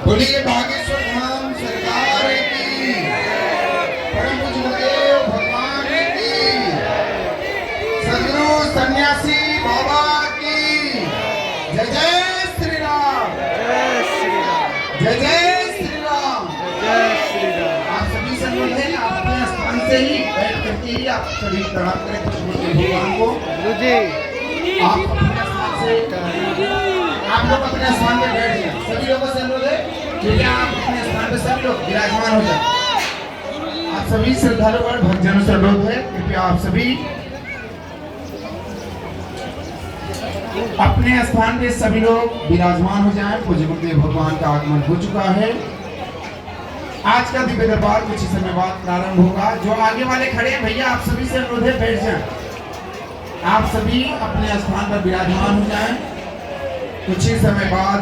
बोलिए बागेश्वर धाम सरकार की, परम पूज्य गुरुदेव भगवान की, सदगुरु सन्यासी बाबा की जय जय श्री राम, जय श्री राम, जय जय श्री राम, जय श्री राम। आप सभी से अनुरोध है आप अपने स्थान से ही बैठ करके ही आप सभी प्रणाम करें कुछ भगवान को। गुरु जी आप अपने स्थान से आप लोग अपने स्थान पे बैठ जाएं। सभी लोगों से अनुरोध है कि आप अपने स्थान पे सभी लोग विराजमान हो जाएं। आप सभी श्रद्धालुगण भक्तजनों से अनुरोध है कृपया आप सभी अपने स्थान पे सभी लोग विराजमान हो जाएं। पूज्य गुरुदेव भगवान का आगमन हो चुका है। आज का दिव्य दरबार कुछ ही समय बाद प्रारंभ होगा। जो आगे वाले खड़े हैं भैया आप सभी से अनुरोध है बैठ जाएं। आप सभी अपने स्थान पर विराजमान हो जाएं। कुछ ही समय बाद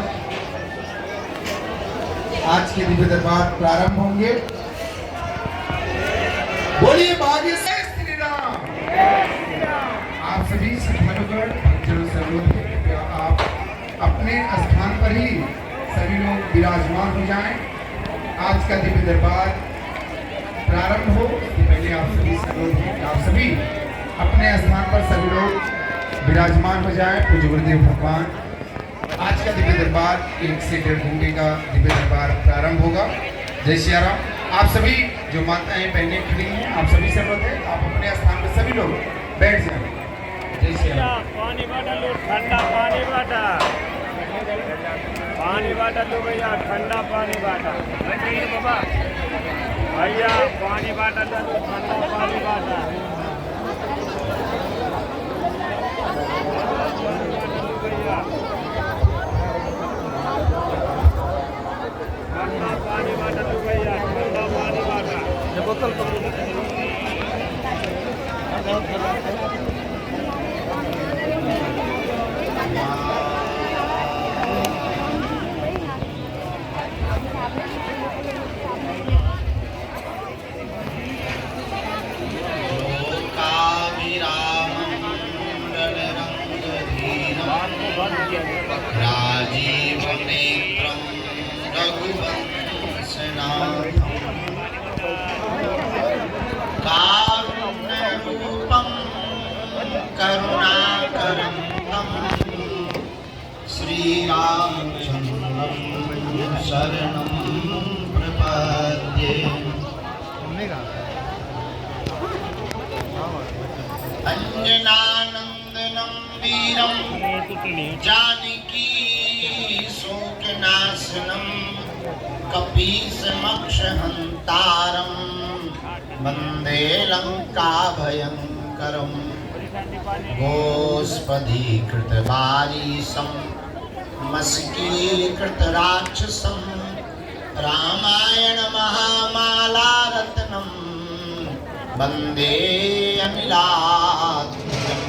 आज के दिव्य दरबार प्रारंभ होंगे। बोलिए बागेश्वर श्री राम। आप सभी श्रद्धालुगण भक्तजनों से अनुरोध है कृपया आप अपने स्थान पर ही सभी लोग विराजमान हो जाएं। आज का दिव्य दरबार प्रारंभ हो इससे पहले आप सभी से अनुरोध है कि आप सभी अपने स्थान पर सभी लोग विराजमान हो जाएं। पूज्य गुरुदेव भगवान आज का दिव्य दरबार 1 से 1.5 घंटे का दिव्य दरबार प्रारंभ होगा। जय श्री राम। आप सभी जो माताएं बहनें खड़ी हैं आप सभी से अनुरोध है आप अपने स्थान पर सभी लोग बैठ जाएं। जय श्री राम। पानी बॉटल लो, ठंडा पानी बॉटल, पानी बॉटल लो भैया, ठंडा पानी बॉटल बाबा भैया, पानी बॉटल लो, ठंडा पानी बॉटल भैया, ठंडा पानी बॉटल लो भैया, ठंडा पानी बॉटल ये बोतल राजीवनेत्रं रघुवंशनाथं कारुण्यरूपं करुणाकरं तं श्रीरामचन्द्रं शरणं प्रपद्ये। अंजनानंदनं वीरं जानकी शोकनाशनं कपीशमक्षहन्तारं वन्दे लङ्काभयङ्करं गोस्पदीकृतवारीशं मस्कीकृतराक्षसं रामायण महामालारत्नं वन्दे अनिलात्मजम्।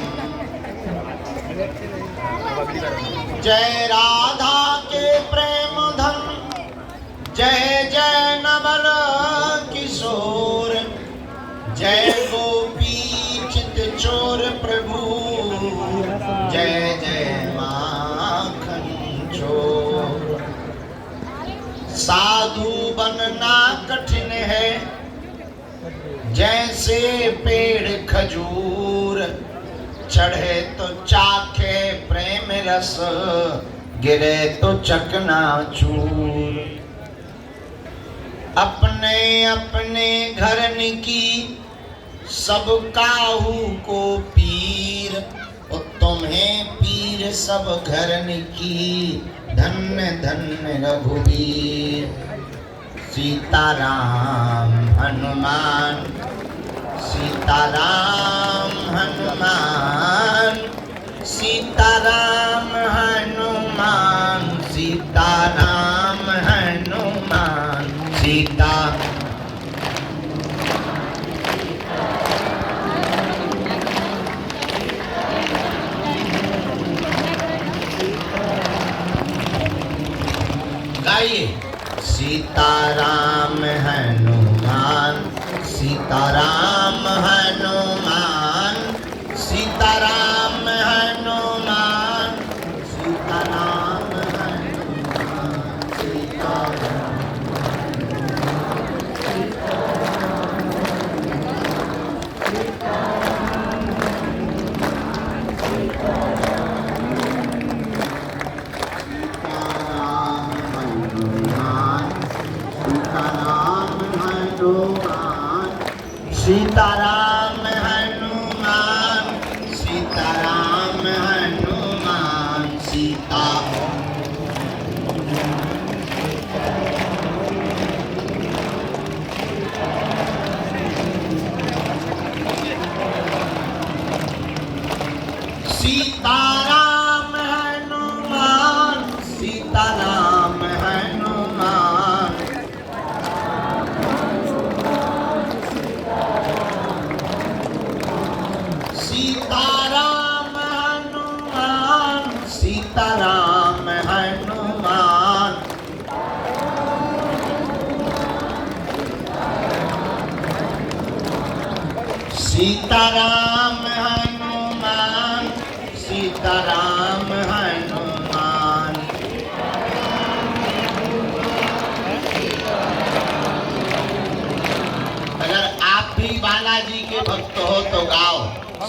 जय राधा के प्रेम धन, जय जय नवल किशोर, जय गोपी चित चोर प्रभु, जय जय माखन चोर। साधु बनना कठिन है जैसे पेड़ खजूर, चढ़े तो चाखे प्रेम रस, गिरे तो चकनाचूर। अपने अपने घरन की सब काहू को पीर, तुम्हें पीर सब घरन की, धन्य धन्य रघुवीर। सीताराम हनुमान, सीताराम हनुमान, सीताराम हनुमान, सीताराम हनुमान, सीता। गाइए। सीताराम हनुमान, सीताराम हनुमान, सीताराम हनुमान, सीताराम हनुमान। सीताराम हनुमान सीताराम हनुमान सीताराम हनुमान सीताराम हनुमान सीताराम हनुमान सीताराम हनुमान अगर आप भी बालाजी के भक्त हो तो गाओ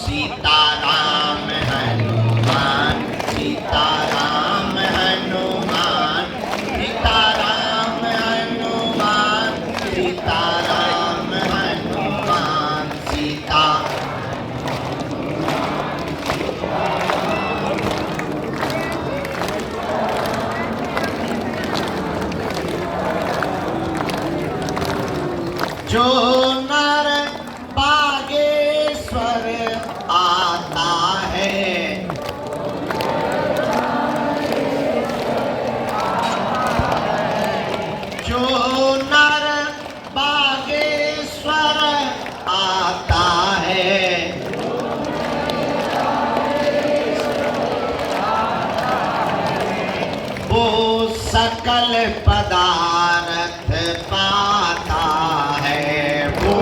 सीताराम हनुमान सीताराम हनुमान सीताराम हनुमान सीताराम हनुमान सीता जो नर बागेश्वर आता है जो नर बागेश्वर आता है वो सकल पदार्थ पाता है वो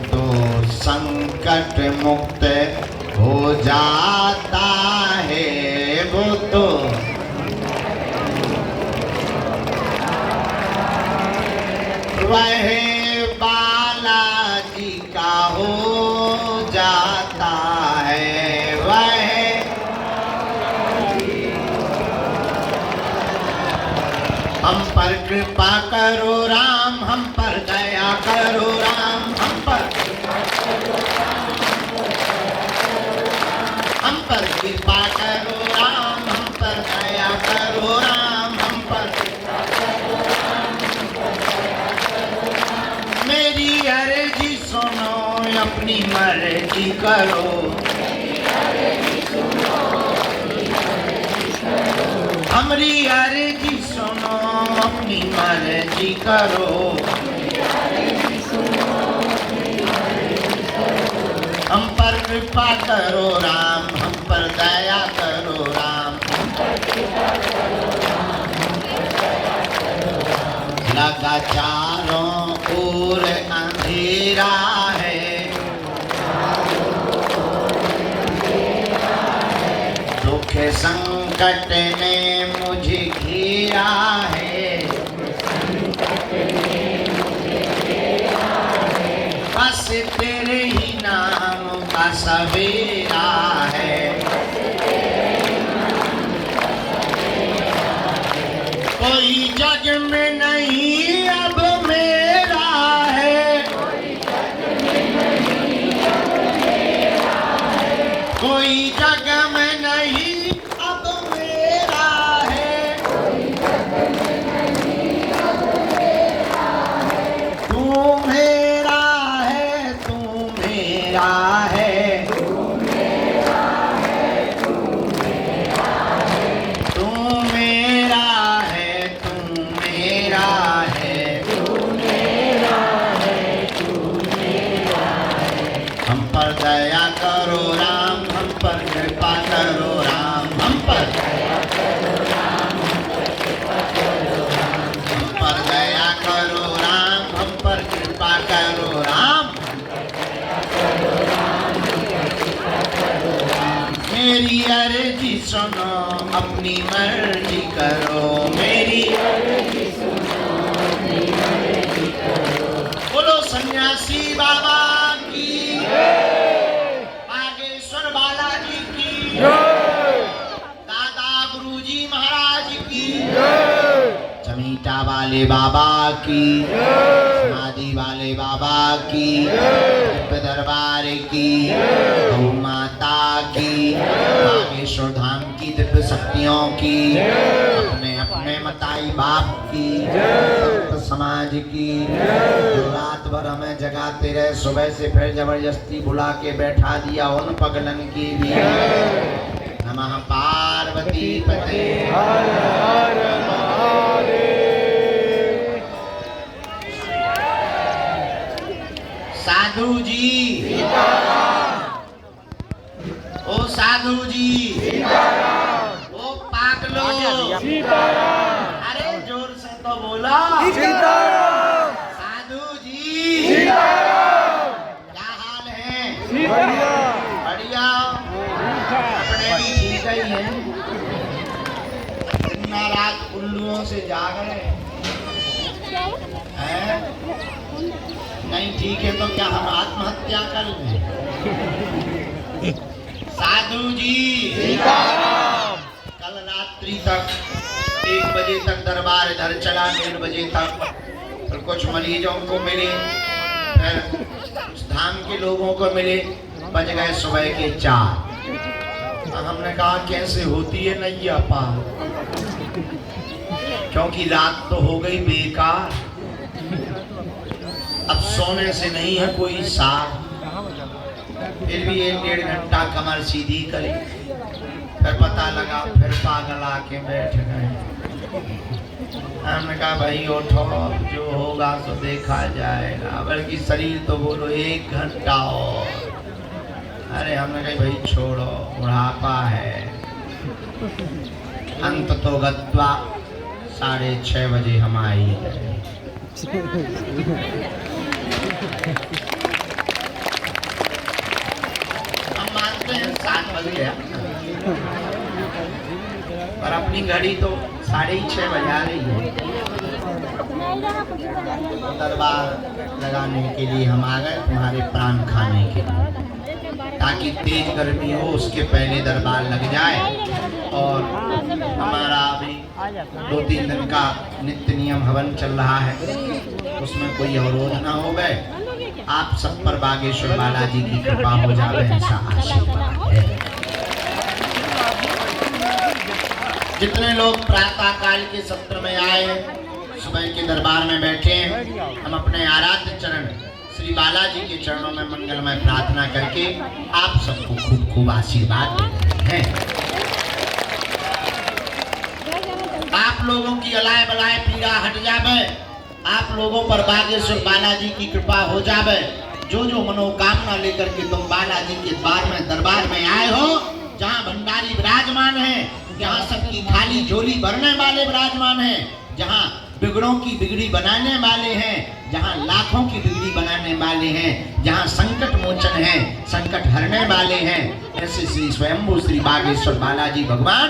तो संकट मुक्त हो जाता है वो तो वह बालाजी का हो जाता है वह हम पर कृपा करो राम हम पर दया करो राम हम पर कृपा करो राम हम पर दया करो राम हम पर मेरी अर्जी सुनो अपनी मर्जी करो हमारी अर्जी सुनो अपनी मर्जी करो हम पर कृपा करो राम हम पर दया करो राम लगा चारों ओर अंधेरा है दुख संकट ने मुझे घेरा है बस तेरे ही नाम का सवेरा है कोई जग में नहीं अब मेरा है कोई जग में नहीं अब मेरा है तू मेरा है तू मेरा है तू मेरा है तू मेरा हम पर दया करो राम हम पर कृपा करो राम हम पर दया करो राम हम पर दया करो राम हम पर कृपा करो राम मेरी अर्जी सुनो अपनी मर्जी करो मेरी अर्जी सुनो अपनी मर्जी करो बोलो सन्यासी बाबा की बागेश्वर बालाजी की दादा गुरुजी महाराज की चमीटा वाले बाबा की समाधि वाले बाबा की दरबार की गौ माता की बागेश्वर धाम की दिव्य शक्तियों की अपने अपने मताई बाप की समाज की। जो रात भर हमें जगाते रहे, सुबह से फिर जबरदस्ती बुला के बैठा दिया, उन पगलन की भी नमः पार्वती पते। हर हर महादेव। साधु जी, ओ साधु जी, ओ पागलो, अरे जोर से तो बोला। साधु जी, क्या हाल है? बढ़िया। अपने भी ठीक ही हैं। दिन रात उल्लुओं से जाग रहे हैं। नहीं ठीक है तो क्या हम आत्महत्या कर लें? साधु जी, कल रात्रि तक 1 बजे तक दरबार इधर चला, 1:30 बजे तक। फिर कुछ मरीजों को मिले, फिर कुछ धाम के लोगों को मिले, बज गए सुबह के 4। हमने कहा कैसे होती है नैया पार, क्योंकि रात तो हो गई बेकार। अब सोने से नहीं है कोई सार। फिर भी 1-1.5 घंटा कमर सीधी करी, फिर पता लगा, फिर पागल आके बैठ गए। हमने कहा भाई उठो, जो होगा सो देखा जाएगा, बल्कि शरीर तो बोलो 1 घंटा और। अरे हमने कहा भाई छोड़ो, बुढ़ापा है। अंत तो गत्वा 6:30 बजे हम आई है। हम मानते हैं 7 बज गया, पर अपनी घड़ी तो 6:30 बजा रही है। दरबार लगाने के लिए हम आ गए, तुम्हारे प्राण खाने के लिए, ताकि तेज गर्मी हो उसके पहले दरबार लग जाए। और हमारा अभी 2-3 दिन का नित्य नियम हवन चल रहा है, उसमें कोई अवरोध ना हो गए। आप सब पर बागेश्वर बालाजी की कृपा हो जाए, ऐसा आशीर्वाद है। जितने लोग प्रातः काल के सत्र में आए, सुबह के दरबार में बैठे हैं, हम अपने आराध्य चरण श्री बालाजी के चरणों में मंगलमय प्रार्थना करके आप सबको खूब खूब आशीर्वाद देते हैं। आप लोगों की अलाय बलाय पीड़ा हट जावे, आप लोगों पर बागेश्वर बालाजी की कृपा हो जावे। जो जो मनोकामना लेकर के तुम बालाजी के द्वार में दरबार में आए हो, जहाँ भंडारी विराजमान है, जहाँ सबकी खाली झोली भरने वाले विराजमान हैं, जहाँ बिगड़ों की बिगड़ी बनाने वाले हैं, जहाँ लाखों की बिगड़ी बनाने वाले हैं, जहाँ संकट मोचन है, संकट हरने वाले हैं, ऐसे श्री स्वयंभू श्री बागेश्वर बालाजी भगवान,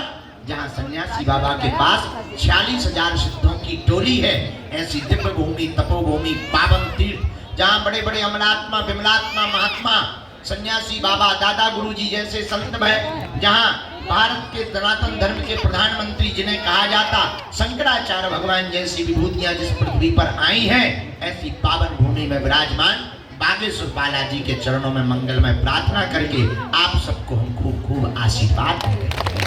जहाँ सन्यासी बाबा के पास 46,000 सिद्धों की टोली है, ऐसी दिव्य भूमि, तपोभूमि, पावन तीर्थ, जहाँ बड़े बड़े अमलात्मा, विमलात्मा, महात्मा, सन्यासी बाबा, दादा गुरु जी जैसे संत है, जहाँ भारत के सनातन धर्म के प्रधानमंत्री जिन्हें कहा जाता शंकराचार्य भगवान जैसी विभूतियां जिस पृथ्वी पर आई हैं, ऐसी पावन भूमि में विराजमान बागेश्वर बालाजी के चरणों में मंगलमय प्रार्थना करके आप सबको हम खूब खूब आशीर्वाद देते हैं।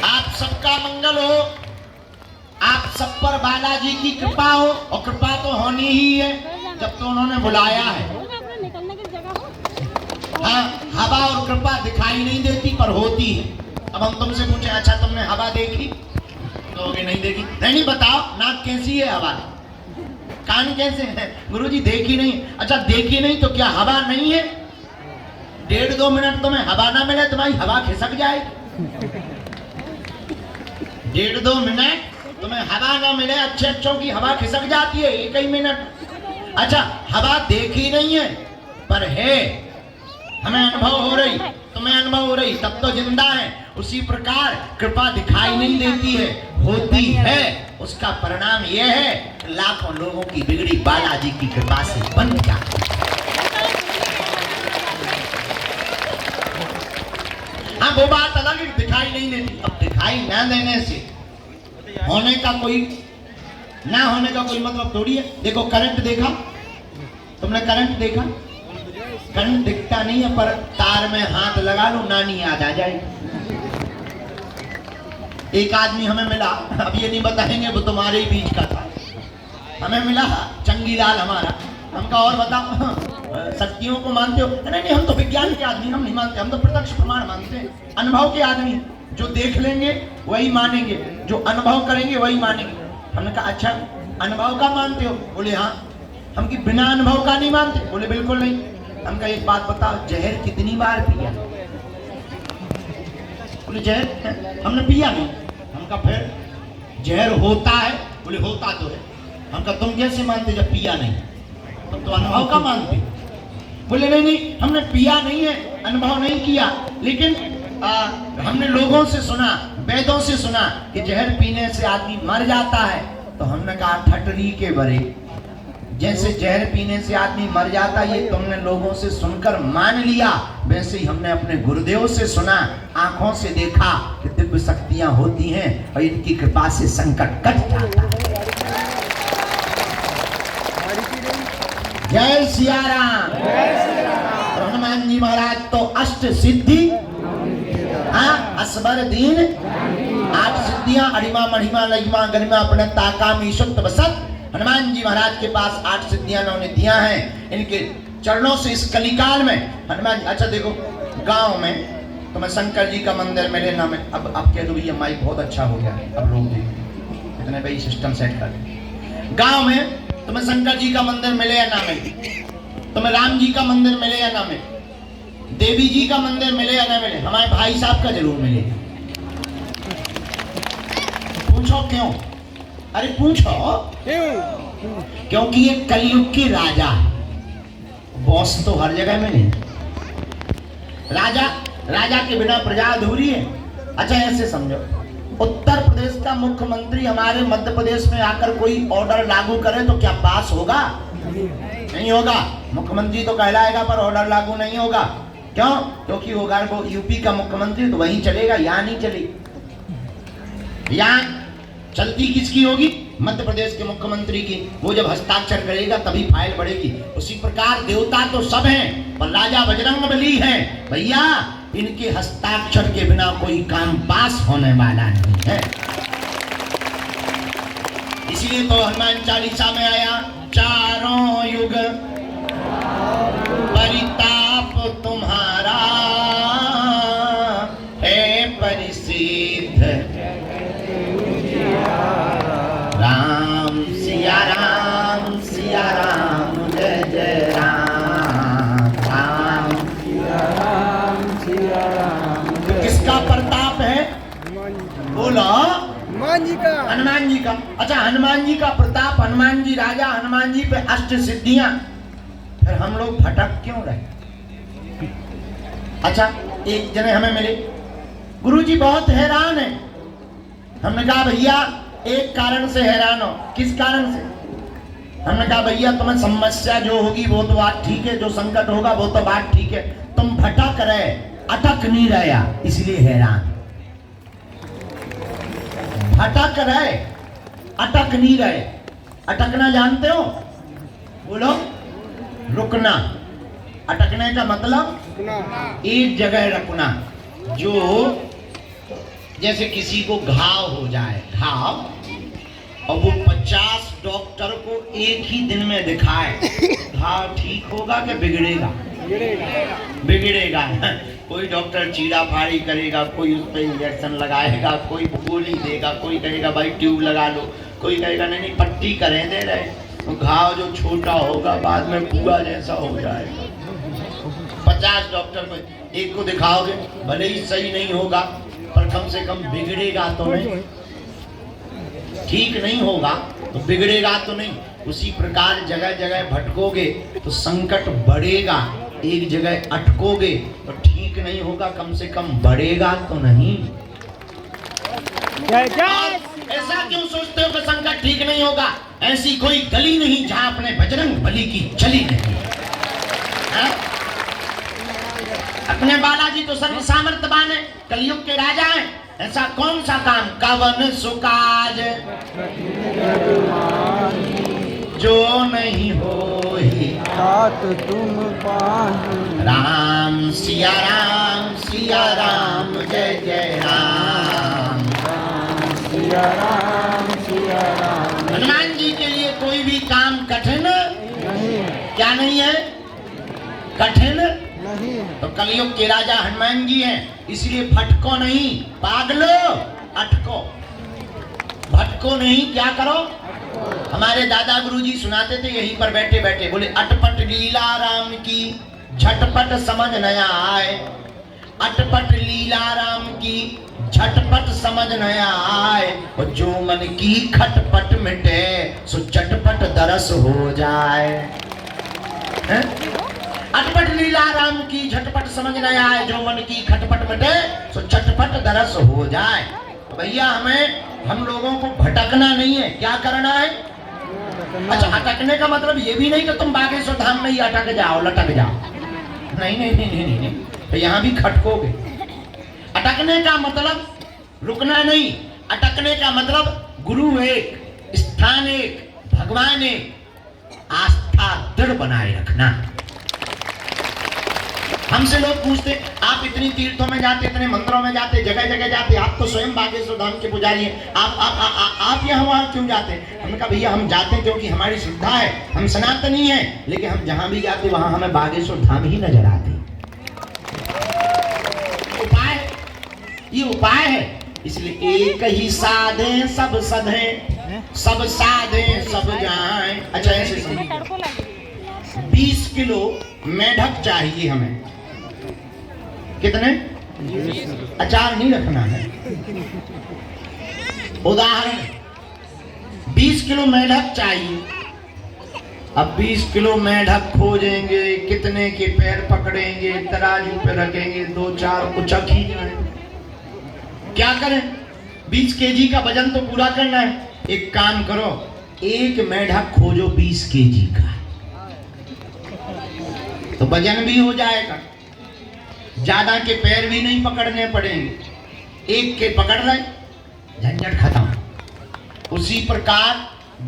आप सबका मंगल हो, आप सब पर बालाजी की कृपा हो, और कृपा तो होनी ही है जब तो उन्होंने बुलाया है। हाँ, हवा और कृपा दिखाई नहीं देती पर होती है। अब हम तुमसे पूछे, अच्छा तुमने हवा देखी? कहोगे नहीं देखी। नहीं बताओ, नाक कैसी है हवा, कान कैसे हैं? गुरुजी देखी नहीं। अच्छा देखी नहीं तो क्या हवा नहीं है? 1.5-2 मिनट तुम्हें हवा ना मिले, तुम्हारी हवा खिसक जाए। 1.5-2 मिनट तुम्हें हवा ना मिले, अच्छे अच्छों की हवा खिसक जाती है 1 ही मिनट। अच्छा हवा देखी नहीं है पर है, हमें अनुभव हो रही, तुम्हें अनुभव हो रही, तब तो जिंदा है। उसी प्रकार कृपा दिखाई नहीं देती है, होती है। उसका परिणाम यह है लाखों लोगों की बिगड़ी बालाजी की कृपा से बन जाती है। हाँ वो बात अलग है, दिखाई नहीं देती। अब दिखाई न देने से होने का कोई, ना होने का कोई मतलब थोड़ी है। देखो करंट देखा तुमने, करंट देखा? करंट दिखता नहीं है पर तार में हाथ लगा लो, नानी याद आ जाएगी। एक आदमी हमें मिला, अब ये नहीं बताएंगे वो तुम्हारे ही बीच का था, हमें मिला चंगीलाल हमारा। हम कहा और बताओ शक्तियों को मानते हो? नहीं नहीं हम तो विज्ञान के आदमी, हम नहीं मानते, हम तो प्रत्यक्ष प्रमाण मानते हैं। अनुभव के आदमी, जो देख लेंगे वही मानेंगे, जो अनुभव करेंगे वही मानेंगे। हमने कहा अच्छा अनुभव का मानते हो? बोले हाँ। हम कि बिना अनुभव का नहीं मानते? बोले बिल्कुल नहीं। हम कहा एक बात बताओ, जहर कितनी बार पिया? बोले जहर हमने पिया नहीं। हम कहा फिर जहर होता है? बोले होता तो है। हम कहा तुम कैसे मानते जब पिया नहीं? तुम तो अनुभव का मानते। बोले नहीं नहीं हमने पिया नहीं है, अनुभव नहीं किया, लेकिन हमने लोगों से सुना, वेदों से सुना कि जहर पीने से आदमी मर जाता है। तो हमने कहा ठटरी के बरे, जैसे जहर पीने से आदमी मर जाता है ये तुमने लोगों से सुनकर मान लिया, वैसे ही हमने अपने गुरुदेव से सुना, आंखों से देखा कि दिव्य शक्तियां होती हैं और इनकी कृपा से संकट कट जाता है। जय सिया राम। और हनुमान जी महाराज तो अष्ट सिद्धि असबर दीन, 8 सिद्धियां अड़िमा मणिमा लहिमा गरिमा अपनता काम ईशुत वसत। हनुमान जी महाराज के पास 8 सिद्धियां 9 निधियां हैं। इनके चरणों से इस कलिकाल में हनुमान। अच्छा देखो गांव में तुम्हें शंकर जी का मंदिर मिले ना में, अब कह दो ये माइक बहुत अच्छा हो गया, अब लोग देखो इतने भाई सिस्टम सेट कर। गांव में तुम्हें शंकर जी का मंदिर मिले या ना मिले, तुम्हें राम जी का मंदिर मिले या ना मिले, देवी जी का मंदिर मिले या ना मिले, हमारे भाई साहब का जरूर मिले। पूछो क्यों? अरे पूछो क्योंकि ये कलयुग के राजा है, बॉस तो हर जगह में नहीं। राजा के बिना प्रजा अधूरी है। अच्छा ऐसे समझो, उत्तर प्रदेश का मुख्यमंत्री हमारे मध्य प्रदेश में आकर कोई ऑर्डर लागू करे तो क्या पास होगा? नहीं होगा। मुख्यमंत्री तो कहलाएगा पर ऑर्डर लागू नहीं होगा। क्यों? क्योंकि होगा वो यूपी का मुख्यमंत्री तो वहीं चलेगा, यहाँ नहीं चलेगी। यहाँ चलती किसकी होगी? मध्य प्रदेश के मुख्यमंत्री की। वो जब हस्ताक्षर करेगा तभी फाइल बढ़ेगी। उसी प्रकार देवता तो सब हैं पर राजा बजरंगबली है भैया, इनके हस्ताक्षर के बिना कोई काम पास होने वाला नहीं है। इसलिए तो हनुमान चालीसा में आया, चारों युग परिताप तुम्हारा है परिसिद्ध, राम सिया राम जय जय राम, राम सिया राम। किसका प्रताप है? बोलो हनुमान जी का। हनुमान जी का। अच्छा हनुमान जी का प्रताप, हनुमान जी राजा, हनुमान जी पे अष्ट सिद्धियां, फिर हम लोग भटक क्यों रहे? अच्छा एक जने हमें मिले, गुरुजी बहुत हैरान है। हमने कहा भैया एक कारण से हैरान हो। किस कारण से? हमने कहा भैया तुम्हें समस्या जो होगी वो तो बात ठीक है, जो संकट होगा वो तो बात ठीक है, तुम भटक रहे, अटक नहीं रहा, इसलिए हैरान। भटक रहे, अटक नहीं रहे। अटकना जानते हो? बोलो। रुकना। अटकने का मतलब एक जगह रुकना। जो जैसे किसी को घाव हो जाए, घाव, और वो 50 डॉक्टर को एक ही दिन में दिखाए, घाव ठीक होगा कि बिगड़ेगा? बिगड़ेगा। कोई डॉक्टर चीरा फाड़ी करेगा, कोई उस पर इंजेक्शन लगाएगा, कोई गोली देगा, कोई कहेगा भाई ट्यूब लगा लो, कोई कहेगा नहीं नहीं पट्टी करें दे रहे। तो घाव जो छोटा होगा बाद में कुआ जैसा हो जाएगा। 50 डॉक्टर में एक को दिखाओगे, भले ही सही नहीं होगा पर कम से कम बिगड़ेगा तो नहीं, ठीक नहीं होगा तो बिगड़ेगा तो नहीं। उसी प्रकार जगह जगह भटकोगे तो संकट बढ़ेगा, एक जगह अटकोगे तो ठीक नहीं होगा, कम से कम बढ़ेगा तो नहीं। ऐसा क्यों सोचते हो कि संकट ठीक नहीं होगा? ऐसी कोई गली नहीं जहां अपने बजरंग बली की चली नहीं है। अपने बालाजी तो सर्व सामर्थ्यवान है, कलयुग के राजा हैं। ऐसा कौन सा काम कवन सुकाज जो नहीं हो ही साथ तुम पाहि। राम सिया राम जय जय राम। सिया राम सिया राम। हनुमान जी के लिए कोई भी काम कठिन नहीं है, क्या नहीं है, कठिन नहीं है। तो कलयुग के राजा हनुमान जी हैं, इसलिए फटको नहीं, पागलो अटको, भटको नहीं, क्या करो। हमारे दादा गुरुजी सुनाते थे यहीं पर बैठे बैठे, बोले अटपट लीला राम की झटपट समझ न आए, अटपट लीला राम की झटपट समझ न आए, और जो मन की खटपट मिटे सो चटपट दरस हो जाए। हैं? अटपट लीला राम की झटपट समझ न आए, जो मन की खटपट मिटे सो चटपट दरस हो जाए। तो भैया हम लोगों को भटकना नहीं है, क्या करना है। अच्छा, अटकने का मतलब ये भी नहीं कि तुम बागेश्वर धाम में ही अटक जाओ, लटक जाओ, नहीं नहीं नहीं नहीं, नहीं। तो यहाँ भी खटकोगे। अटकने का मतलब रुकना नहीं, अटकने का मतलब गुरु एक, स्थान एक, भगवान एक, आस्था दृढ़ बनाए रखना। हमसे लोग पूछते आप इतनी तीर्थों में जाते, इतने मंदिरों में जाते, जगह जगह जाते, आप तो स्वयं बागेश्वर धाम के पुजारी हैं, आप यहाँ वहाँ क्यों जाते। हमने कहा भैया हम जाते हैं क्योंकि हमारी श्रद्धा है, हम सनातनी हैं, लेकिन हम जहाँ भी जाते वहाँ हमें बागेश्वर धाम ही नजर आते। उपाय, ये उपाय है, इसलिए एक ही साधे सब सधे, सब साधे सब जाए। अच्छा ऐसे समझिए, 20 किलो मेढक चाहिए हमें, कितने, अचार नहीं रखना है, उदाहरण 20 किलो मेढक चाहिए। अब 20 किलो मेढक खोजेंगे, कितने के पैर पकड़ेंगे, तराजू पे रखेंगे, 2-4 उचक ही जाए, क्या करें। 20 केजी का वजन तो पूरा करना है। एक काम करो, एक मेढक खोजो 20 केजी का, तो वजन भी हो जाएगा, ज्यादा के पैर भी नहीं पकड़ने पड़ेंगे, एक के पकड़ रहे, झंझट खत्म। उसी प्रकार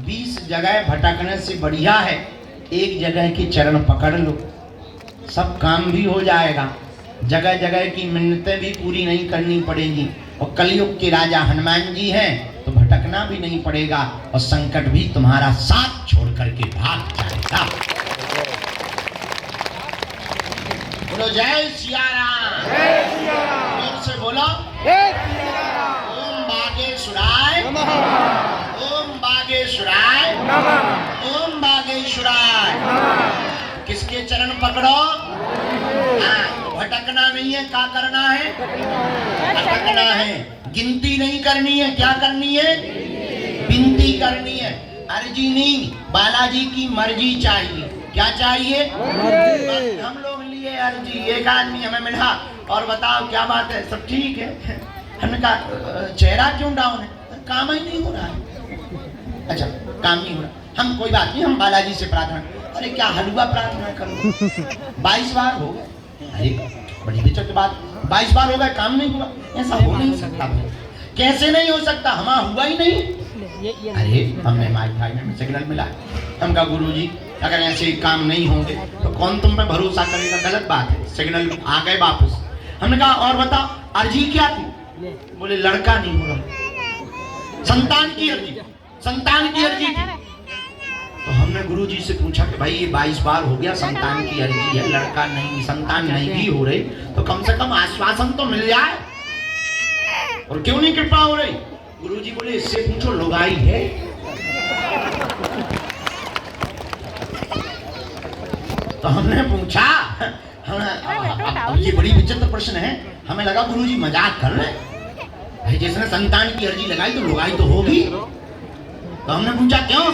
20 जगह भटकने से बढ़िया है एक जगह की चरण पकड़ लो, सब काम भी हो जाएगा, जगह जगह की मिन्नतें भी पूरी नहीं करनी पड़ेंगी, और कलयुग के राजा हनुमान जी हैं तो भटकना भी नहीं पड़ेगा, और संकट भी तुम्हारा साथ छोड़ करके भाग जाएगा। बोलो जय सिया राम, जय सिया राम, जोर से बोलो जय सिया राम। ओम बागेश्वराय नमः, ओम बागेश्वराय नमः, ओम बागेश्वराय। किसके चरण पकड़ो, हाँ, भटकना नहीं है, क्या करना है, भटकना है, गिनती नहीं करनी है, क्या करनी है, विनती करनी है, अर्जी नहीं, बालाजी की मर्जी चाहिए, क्या चाहिए, मर्जी। हम लोग लिए अर्जी, एक आदमी हमें मिला और बताओ क्या बात है, सब ठीक है। हमने कहा चेहरा क्यों डाउन है, काम ही नहीं हो रहा है। अच्छा काम नहीं हो रहा, हम कोई बात नहीं, हम बालाजी से प्रार्थना, अरे क्या हलवा प्रार्थना करो, 22 बार हो गए, अरे बड़ी दिक्कत की बात, 22 बार हो गए काम नहीं हुआ, ऐसा हो नहीं सकता। कैसे नहीं हो सकता, हमारा हुआ ही नहीं। अरे हमने माई में सिग्नल मिला, हम कहा गुरुजी अगर ऐसे काम नहीं होंगे तो कौन तुम पे भरोसा करेगा, गलत बात है, सिग्नल आ गए वापस। हमने कहा और बताओ अर्जी क्या थी, बोले लड़का नहीं हो रहा, संतान की अर्जी, संतान की अर्जी थी। तो हमने गुरुजी से पूछा कि भाई ये 22 बार हो गया, संतान की अर्जी है, लड़का नहीं, संतान नहीं भी हो रही, तो कम से कम आश्वासन तो मिल जाए, और क्यों नहीं कृपा हो रही। गुरुजी बोले इससे पूछो लुगाई है। तो हमने पूछा, ये बड़ी विचित्र प्रश्न है, हमें लगा गुरुजी मजाक कर रहे हैं, भाई जिसने संतान की अर्जी लगाई तो लुगाई तो होगी। तो हमने पूछा क्यों,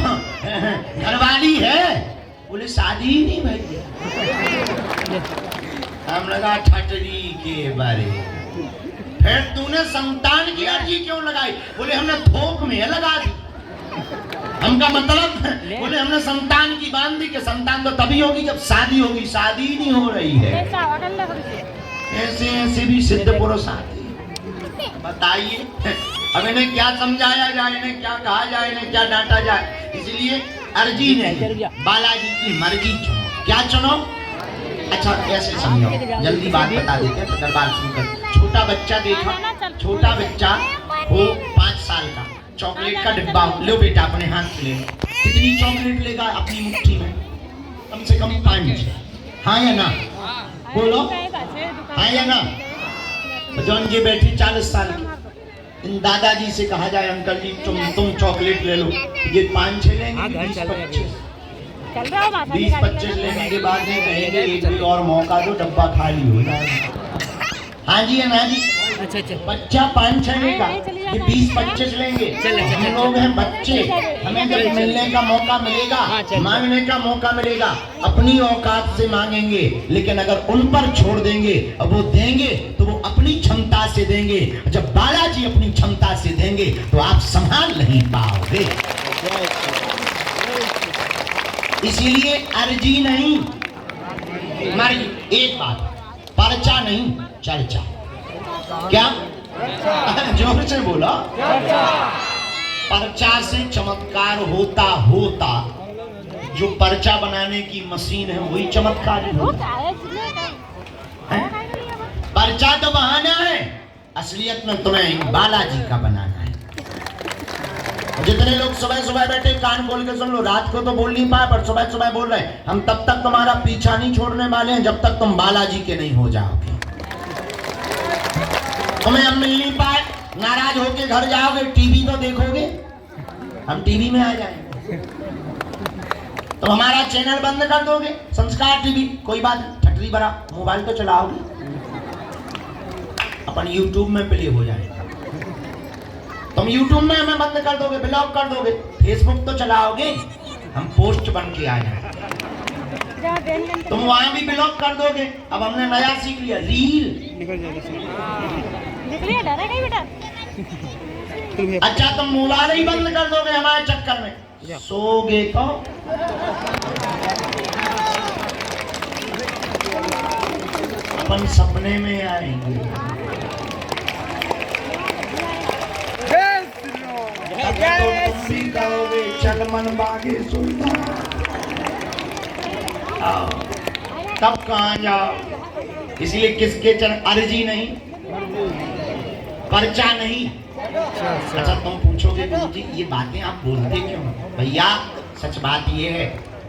घरवाली है, बोले शादी ही नहीं भाई। हम लगा ठटरी के बारे, फिर तूने संतान की अर्जी क्यों लगाई, बोले हमने थोक में लगा दी। हमका मतलब, बोले हमने संतान की बांध दी कि संतान तो तभी होगी जब शादी होगी, शादी ही नहीं हो रही है। ऐसे ऐसे भी सिद्ध पुरुष आते, बताइए अब इन्हें क्या समझाया जाए, इन्हें क्या कहा जाए, इन्हें क्या डांटा जाए। इसलिए अर्जी नहीं, बालाजी की मर्जी चुनो। क्या चुनो, अच्छा ऐसे समझो, जल्दी बात बता देते हैं तो दरबार शुरू कर। छोटा बच्चा देखा, छोटा बच्चा हो 5 साल का, चॉकलेट का डिब्बा लो बेटा, अपने हाथ से ले लो। कितनी चॉकलेट लेगा अपनी मुट्ठी में? कम से कम 5। हाँ या ना? बोलो हाँ या ना? जौन जी बैठी 40 साल की, इन दादाजी से कहा जाए अंकल जी तुम चॉकलेट ले लो, ये 5-6 लेंगे, 20-25 लेने के बाद ये कहेंगे एक भी और मौका दो, डब्बा खाली हो जाएगा। हाँ जी है ना जी? अच्छा बच्चा 5-6 लेगा, ये 20-25 लेंगे। हम लोग हैं बच्चे, हमें जब मिलने का मौका मिलेगा, मांगने का मौका मिलेगा, अपनी औकात से मांगेंगे। लेकिन अगर उन पर छोड़ देंगे और वो देंगे तो वो अपनी क्षमता से देंगे। जब बालाजी अपनी क्षमता से देंगे तो आप संभाल नहीं पाओगे। इसीलिए अर्जी नहीं मर्जी। एक बात, पर्चा नहीं चर्चा। क्या? जोर से बोला। पर्चा से चमत्कार होता जो पर्चा बनाने की मशीन है वही चमत्कार होता है। पर्चा तो बहाना है, असलियत में तुम्हें बालाजी का बनाना है। जितने लोग सुबह सुबह बैठे कान खोल के सुन लो, रात को तो बोल नहीं पाए पर सुबह सुबह बोल रहे हैं, हम तब तक तुम्हारा पीछा नहीं छोड़ने वाले हैं जब तक तुम बालाजी के नहीं हो जाओगे। तुम्हें हम मिल नहीं पाए, नाराज होके घर जाओगे, टीवी तो देखोगे, हम टीवी में आ जाएंगे। तो हमारा चैनल बंद कर दोगे, संस्कार टीवी, कोई बात नहीं, ठटरी भरा मोबाइल तो चलाओगे, अपन यूट्यूब में प्ले हो जाएगा। तुम यूट्यूब में हमें बंद कर दोगे, ब्लॉक कर दोगे, फेसबुक तो चलाओगे, हम पोस्ट बन के आ जाएंगे। तुम वहां भी ब्लॉक कर दोगे। अब हमने नया सीख लिया, रील। अच्छा तुम मोबाइल ही बंद कर दोगे हमारे चक्कर में, सोगे तो अपन सपने में आएंगे। तो तुम भी कहोगे चल मन बागे सुल्तान, तब कहाँ जाओ। इसलिए किसके चरण, अर्जी नहीं, पर्चा नहीं। अच्छा तुम पूछोगे गुरु जी ये बातें आप बोलते क्यों? भैया सच बात ये है,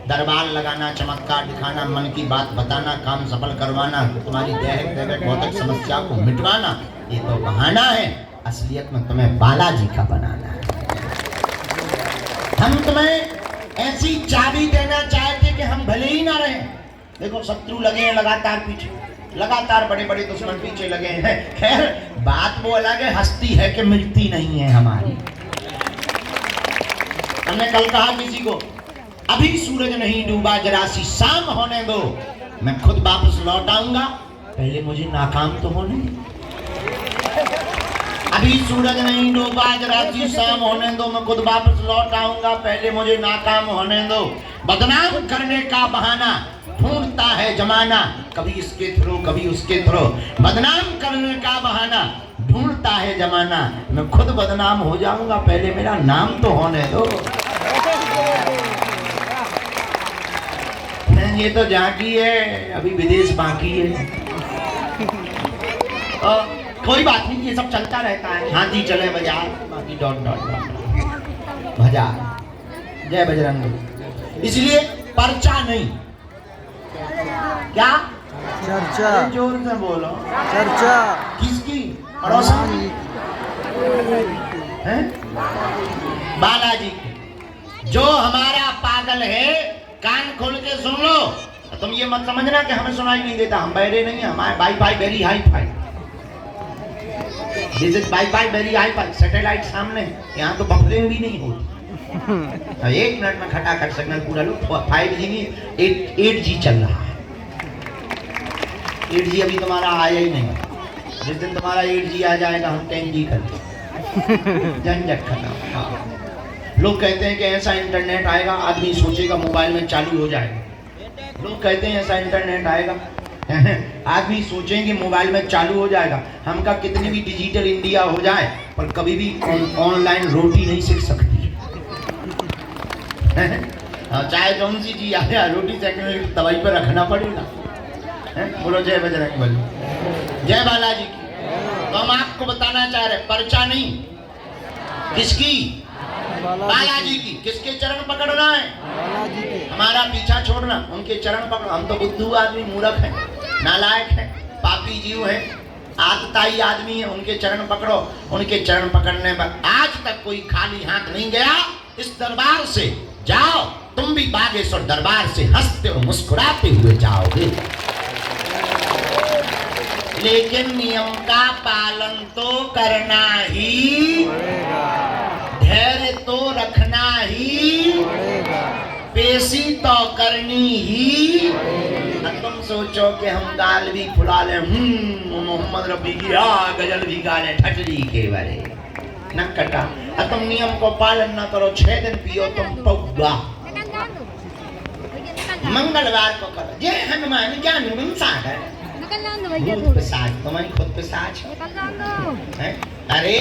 दरबार लगाना, चमत्कार दिखाना, मन की बात बताना, काम सफल करवाना, तुम्हारी दैहिक भौतिक समस्या को मिटवाना, ये तो बहाना है। असलियत में तुम्हें बालाजी का बनाना है। हम तुम्हें ऐसी चाबी देना चाहते कि हम भले ही ना रहे। देखो शत्रु लगे हैं लगातार पीछे, लगातार बड़े बड़े दुश्मन पीछे लगे हैं। खैर बात वो अलग है, हस्ती है कि मिलती नहीं है हमारी। हमने कल कहा किसी को, अभी सूरज नहीं डूबा, जरा सी शाम होने दो, मैं खुद वापस लौट आऊंगा, पहले मुझे नाकाम तो होने दो। अभी सूरज नहीं डूबा, जरा सी शाम होने दो, मैं खुद वापस लौट आऊंगा, पहले मुझे नाकाम होने दो। बदनाम करने का बहाना ढूंढता है जमाना, कभी इसके थ्रू कभी उसके थ्रू। बदनाम करने का बहाना ढूंढता है जमाना, मैं खुद बदनाम हो जाऊंगा, पहले मेरा नाम तो होने दो। ये तो जाकी है, अभी विदेश बाकी है। कोई बात नहीं, ये सब चलता रहता है। हाथी चले बाजार, बाकी डॉट डॉट डॉट बाजार। जय बजरंग। इसलिए पर्चा नहीं, क्या चर्चा, जोर से बोलो। चर्चा किसकी? पड़ोसन हैं? बालाजी की। जो हमारा पागल है, कान खोल के सुन लो। तुम ये मत समझना कि हमें सुनाई नहीं देता, हम बहरे नहीं है, हमारे wifi very hi fi. This is wifi very hi fi, satellite सामने, यहाँ तो बफरिंग भी नहीं होती। 1 मिनट में खटाखट सिग्नल पूरा लो। 5G में 8G चल रहा है। 8G अभी तुम्हारा आया ही नहीं, जिस दिन तुम्हारा 8G आ जाएगा हम 10G कर देंगे, झंझट खत्म। लोग कहते हैं कि ऐसा इंटरनेट आएगा, आदमी सोचेगा मोबाइल में चालू हो जाएगा। लोग कहते हैं ऐसा इंटरनेट आएगा, आदमी सोचेंगे मोबाइल में चालू हो जाएगा। हम का कितनी भी डिजिटल इंडिया हो जाए पर कभी भी ऑनलाइन रोटी नहीं सीख सकती। चाहे कौन सी चीज आ जाए, रोटी सेकने तवाई पर रखना पड़ेगा। बोलो जय बजरंग बली, जय बालाजी की। तो हम आपको बताना चाह रहे, पर्चा नहीं, किसकी? बालाजी की। किसके चरण पकड़ना है? बालाजी के। हमारा पीछा छोड़ना, उनके चरण पकड़ो। हम तो बुद्धू आदमी, मूर्ख है, नालायक है, पापी जीव है, आतताई आदमी है, उनके चरण पकड़ो। उनके चरण पकड़ने पर आज तक कोई खाली हाथ नहीं गया इस दरबार से। जाओ तुम भी बागेश्वर दरबार से हंसते और मुस्कुराते हुए जाओगे, लेकिन नियम का पालन तो करना ही, धैर्य तो रखना ही, पेशी तो करनी ही। तुम सोचो कि हम गाल भी फुला ले, मोहम्मद रफी की गजल भी गा ले, ठटली के बारे न कटा। तुम नियम को पालन न करो, 6 दिन पियो तुम पौवा, मंगलवार को करो। ये हनुमान ज्ञान सागर तुम्हारी खुद पिशाच है। अरे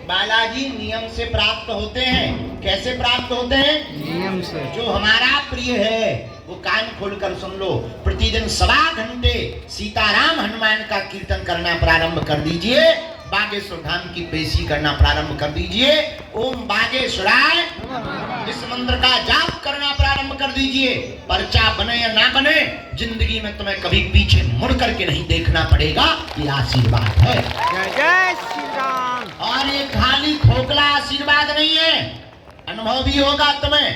बालाजी नियम से प्राप्त होते हैं। कैसे प्राप्त होते हैं? नियम से। जो हमारा प्रिय है वो कान खोलकर सुन लो। प्रतिदिन 1.25 घंटे सीताराम हनुमान का कीर्तन करना प्रारंभ कर दीजिए। बागेश्वर धाम की पेशी करना प्रारंभ कर दीजिए। ओम बागेश्वराय इस मंत्र का जाप करना प्रारंभ कर दीजिए। पर्चा बने या ना बने, जिंदगी में तुम्हें कभी पीछे मुड़ करके नहीं देखना पड़ेगा। ये आशीर्वाद है। जय जय श्री राम। और ये खाली खोखला आशीर्वाद नहीं है, अनुभव भी होगा तुम्हें।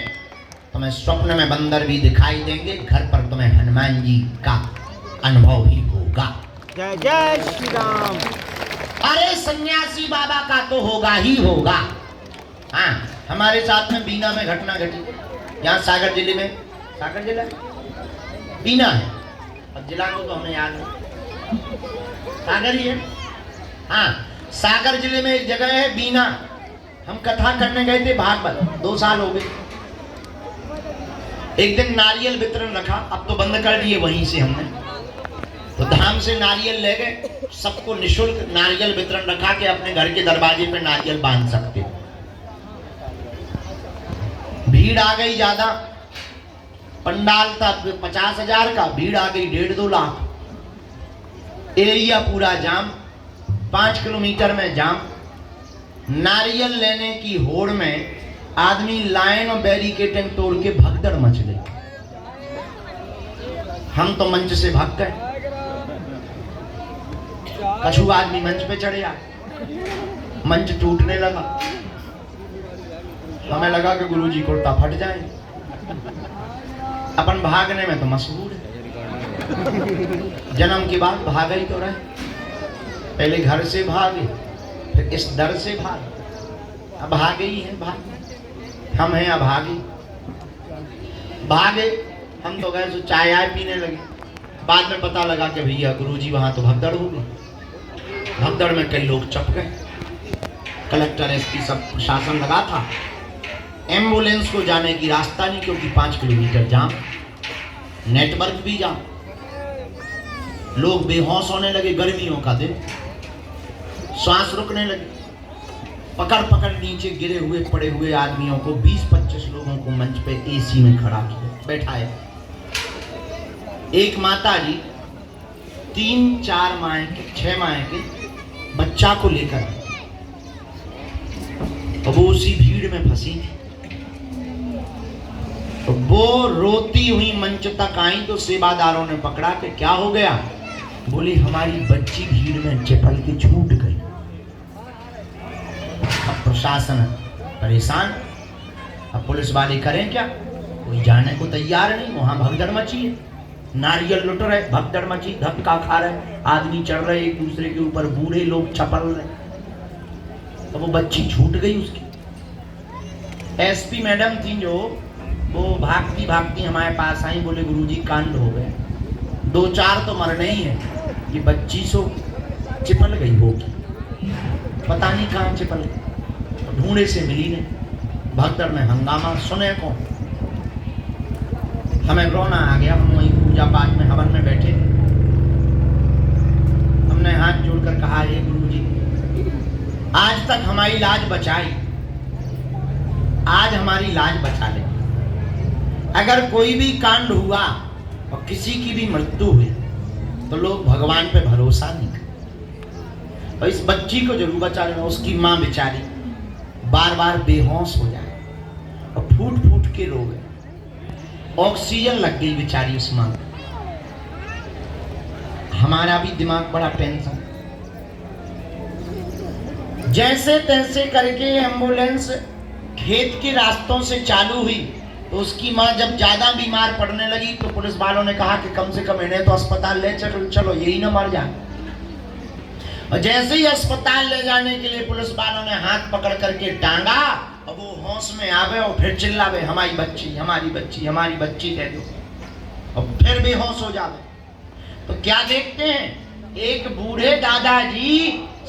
तुम्हें स्वप्न में बंदर भी दिखाई देंगे, घर पर तुम्हें हनुमान जी का अनुभव भी होगा। जय जय श्री राम। अरे सन्यासी बाबा का तो होगा ही होगा। हाँ, हमारे साथ में बीना में घटना घटी। यहाँ सागर जिले में, सागर जिला बीना है, अब जिला को तो हमें याद नहीं, सागर ही है। हाँ, सागर जिले में एक जगह है बीना। हम कथा करने गए थे भागवत, 2 साल हो गए। एक दिन नारियल वितरण रखा, अब तो बंद कर दिए वहीं से हमने। तो धाम से नारियल ले गए, सबको निशुल्क नारियल वितरण रखा कि अपने घर के दरवाजे पे नारियल बांध सकते। भीड़ आ गई ज्यादा, पंडाल था 50,000 का, भीड़ आ गई 1.5-2 लाख। एरिया पूरा जाम, 5 किलोमीटर में जाम। नारियल लेने की होड़ में आदमी लाइन और बैरिकेटिंग तोड़ के भगदड़ मच गई। हम तो मंच से भाग गए। कछु आदमी मंच पे चढ़े आ, मंच टूटने लगा। हमें लगा कि गुरुजी कुर्ता फट जाए। अपन भागने में तो मशहूर है, जन्म के बाद भाग ही तो रहे। पहले घर से भागे, फिर इस दर से भागे, अब भागे ही है। भागे हम हैं, अब भागे हम तो गए सो चाय आय पीने लगे। बाद में पता लगा कि भैया गुरुजी वहां तो भगदड़ हो गई। भगदड़ में कई लोग चप गए। कलेक्टर एसपी सब प्रशासन लगा था। एम्बुलेंस को जाने की रास्ता नहीं, क्योंकि 5 किलोमीटर जाम, नेटवर्क भी जाम। लोग बेहोश होने लगे, गर्मियों का दिन, सांस रुकने लगी। पकड़ पकड़ नीचे गिरे हुए पड़े हुए आदमियों को 20-25 लोगों को मंच पे एसी में खड़ा किया, बैठाया। एक माता जी 3-4 माह के 6 माह के बच्चा को लेकर, तो वो उसी भीड़ में फंसी थी। तो वो रोती हुई मंच तक आई तो सेवादारों ने पकड़ा कि क्या हो गया? बोली हमारी बच्ची भीड़ में चिपल के छूट गई। अब प्रशासन परेशान, अब पुलिस वाले करें क्या? कोई जाने को तैयार नहीं। वहां भगदड़ मची है, नारियल लुट रहे, भगदड़ मची, धक्का खा रहे, आदमी चढ़ रहे एक दूसरे के ऊपर, बूढ़े लोग चपल रहे। तो वो बच्ची छूट गई उसकी। एसपी मैडम थी जो, वो भागती भागती हमारे पास आई, बोले गुरुजी कांड हो गए, 2-4 तो मरने ही है, ये बच्ची सो चिपल गई होगी, पता नहीं कहाँ चिपल गई। ढूंढे से मिली नहीं। भगदड़ में हंगामा, सुने कौन? हमें रोना आ गया। हम वहीं पूजा पाठ में हवन में बैठे, हमने हाथ जोड़कर कहा, हे गुरुजी आज तक हमारी लाज बचाई, आज हमारी लाज बचा ले। अगर कोई भी कांड हुआ और किसी की भी मृत्यु हुई तो लोग भगवान पे भरोसा नहीं करते, और इस बच्ची को जरूर बचा लेना। उसकी माँ बेचारी बार बार बेहोश हो जाए, के रोग है। ऑक्सीजन लग गई बेचारी उस मां को। हमारा भी दिमाग बड़ा टेंशन। जैसे तैसे करके एम्बुलेंस खेत के रास्तों से चालू हुई तो उसकी मां जब ज्यादा बीमार पड़ने लगी तो पुलिस वालों ने कहा कि कम से कम इन्हें तो अस्पताल ले चलो, यही ना मर जाए। और जैसे ही अस्पताल ले जाने के लिए पुलिस वालों ने हाथ पकड़ करके टांगा और वो होश में आवे और फिर चिल्लावे, हमारी बच्ची, हमारी बच्ची, हमारी बच्ची दे दो, और फिर बेहोश हो जावे। तो क्या देखते हैं, एक बूढ़े दादाजी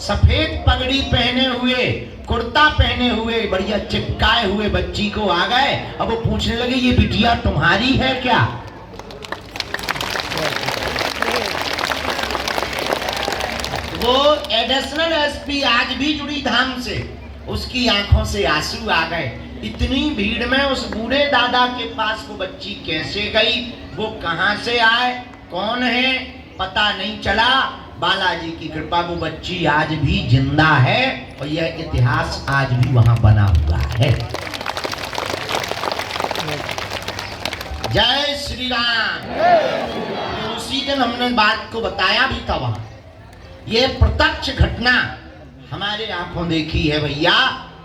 सफेद पगड़ी पहने हुए, कुर्ता पहने हुए, बढ़िया चिपकाए हुए बच्ची को आ गए। अब वो पूछने लगे, ये बिटिया तुम्हारी है क्या? वो एडिशनल एसपी आज भी जुड़ी धाम से, उसकी आंखों से आंसू आ गए। इतनी भीड़ में उस बूढ़े दादा के पास वो बच्ची कैसे गई, वो कहां से आए, कौन है, पता नहीं चला। बालाजी की कृपा वो बच्ची आज भी जिंदा है और यह इतिहास आज भी वहां बना हुआ है। जय श्री राम। तो उसी दिन हमने बात को बताया भी था वहां। ये प्रत्यक्ष घटना हमारे आंखों देखी है भैया।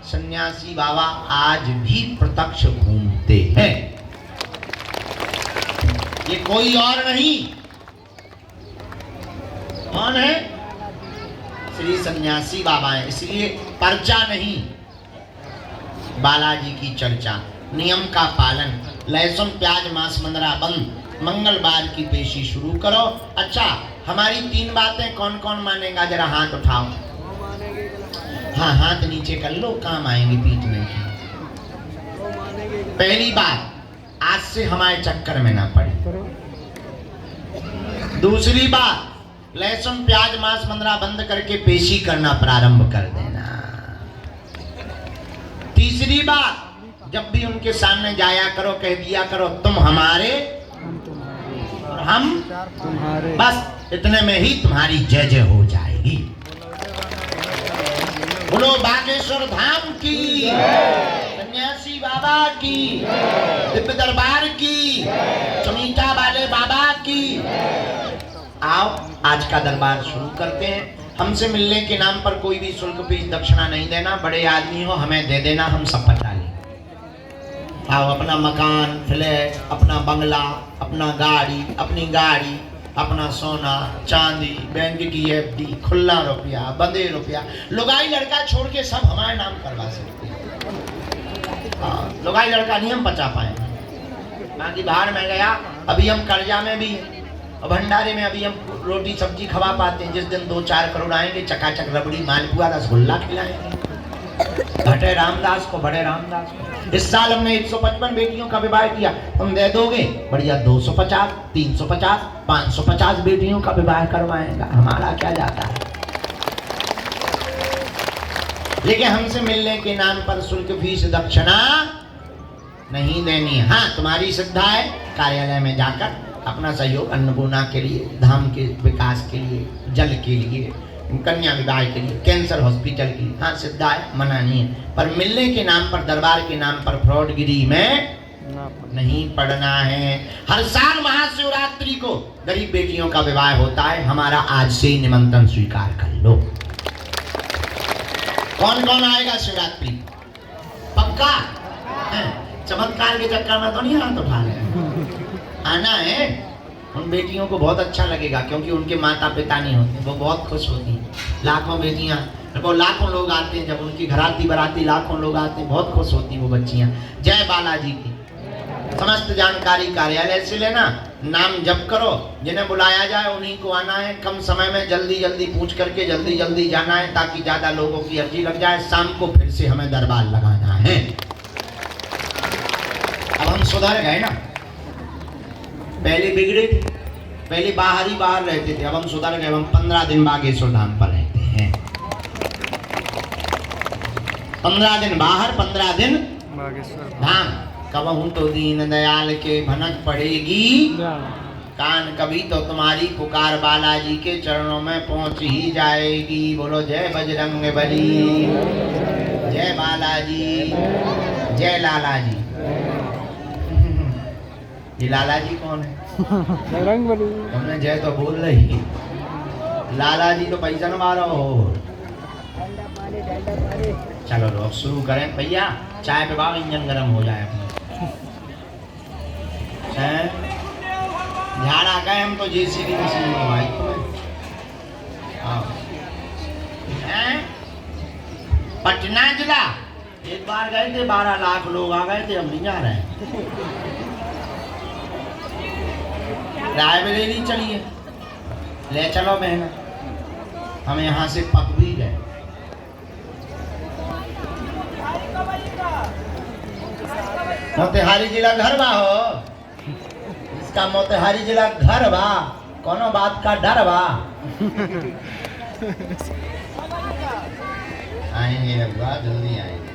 सन्यासी बाबा आज भी प्रत्यक्ष घूमते हैं, ये कोई और नहीं। कौन है? श्री सन्यासी बाबा है। इसलिए पर्चा नहीं, बालाजी की चर्चा, नियम का पालन, लहसुन प्याज मांस मंदरा बंद, मंगलवार की पेशी शुरू करो। अच्छा, हमारी 3 बातें कौन कौन मानेगा, जरा हाथ उठाओ। हाँ, हाथ नीचे कर लो, काम आएंगे पीटने की। पहली बात, आज से हमारे चक्कर में ना पड़े। दूसरी बात, लहसुन प्याज मांस मंदरा बंद करके पेशी करना प्रारंभ कर देना। तीसरी बात, जब भी उनके सामने जाया करो, कह दिया करो, तुम हमारे और हम तुम्हारे। बस इतने में ही तुम्हारी जय जय हो जाएगी। बोलो बागेश्वर धाम की, सन्यासी बाबा की, दिव्य दरबार की, चमीटा वाले बाबा की। आओ, आज का दरबार शुरू करते हैं। हमसे मिलने के नाम पर कोई भी शुल्क फीस दक्षिणा नहीं देना। बड़े आदमी हो, हमें दे देना, हम सब पटा लें। आओ, अपना मकान, फ्लैट, अपना बंगला, अपना गाड़ी, अपनी गाड़ी, अपना सोना चांदी, बैंक की एफडी, खुला रुपया, बंदे रुपया, लुगाई लड़का छोड़ के सब हमारे नाम करवा सकते हैं। लुगाई लड़का नहीं हम बचा पाए, बाकी बाहर में गया। अभी हम कर्जा में भी हैं और भंडारे में अभी हम रोटी सब्जी खवा पाते हैं। जिस दिन 2-4 करोड़ आएंगे, चकाचक रबड़ी मालपुआ रसगुल्ला खिलाएंगे। घटे रामदास को, बड़े रामदास को। इस साल हमने 155 बेटियों का विवाह किया, तुम दे दोगे? बढ़िया, 250, 350, 550 बेटियों का विवाह करवाएगा, हमारा क्या जाता है। लेकिन हमसे मिलने के नाम पर शुल्क फीस दक्षिणा नहीं देनी। हाँ, तुम्हारी श्रद्धा है, कार्यालय में जाकर अपना सहयोग अन्नपूर्णा के लिए, धाम के विकास के लिए, जल के लिए, कन्या विवाह के लिए, कैंसर हॉस्पिटल की, हाँ श्रद्धा है, मना नहीं है। पर मिलने के नाम पर, दरबार के नाम पर फ्रॉडगिरी में नहीं पड़ना है। हर साल महाशिवरात्रि को गरीब बेटियों का विवाह होता है। हमारा आज से ही निमंत्रण स्वीकार कर लो। कौन कौन आएगा शिवरात्रि? पक्का? चमत्कार के चक्कर में तो नहीं हाथ उठा रहे। आना है। उन बेटियों को बहुत अच्छा लगेगा क्योंकि उनके माता पिता नहीं होते, वो बहुत खुश होती हैं। लाखों बेटियां, वो लाखों लोग आते हैं, जब उनकी घराती बराती लाखों लोग आते हैं, बहुत खुश होती हैं वो बच्चियां। जय बालाजी की। समस्त जानकारी कार्यालय से लेना, नाम जप करो, जिन्हें बुलाया जाए उन्हीं को आना है। कम समय में जल्दी जल्दी पूछ करके जल्दी जल्दी जाना है ताकि ज्यादा लोगों की अर्जी लग जाए। शाम को फिर से हमें दरबार लगाना है। अब हम सुधर गए ना, पहले बिगड़े थे, पहले बाहर ही बाहर रहते थे, अब हम सुधर गए। हम 15 दिन बागेश्वर धाम पर रहते हैं। 15 दिन बाहर, 15 दिन बागेश्वर धाम। कबहू तो दीन दयाल के भनक पड़ेगी कान, कभी तो तुम्हारी पुकार बालाजी के चरणों में पहुंच ही जाएगी। बोलो जय बजरंग बली, जय बालाजी, जय लाला जी। ये लाला जी कौन है? रंग बली। तुमने जय तो बोल रही, लाला जी तो पैसा न मारो हो। चलो लोग शुरू करें भैया, चाय पे बाग इंजन गर्म हो जाए अपने। ध्यान आ गए हम तो जेसीबी मशीन में भाई हाँ। पटना जिला एक बार गए थे, 12 लाख लोग आ गए थे, हम नहीं जा रहे हैं। रायबरेली चलिए, ले चलो बहना, हम यहाँ से पक भी गए। मोतिहारी जिला घर बा हो, इसका मोतिहारी जिला घर बा, कोनो बात का डर बा। आएंगे अब्बा, जल्दी आएंगे।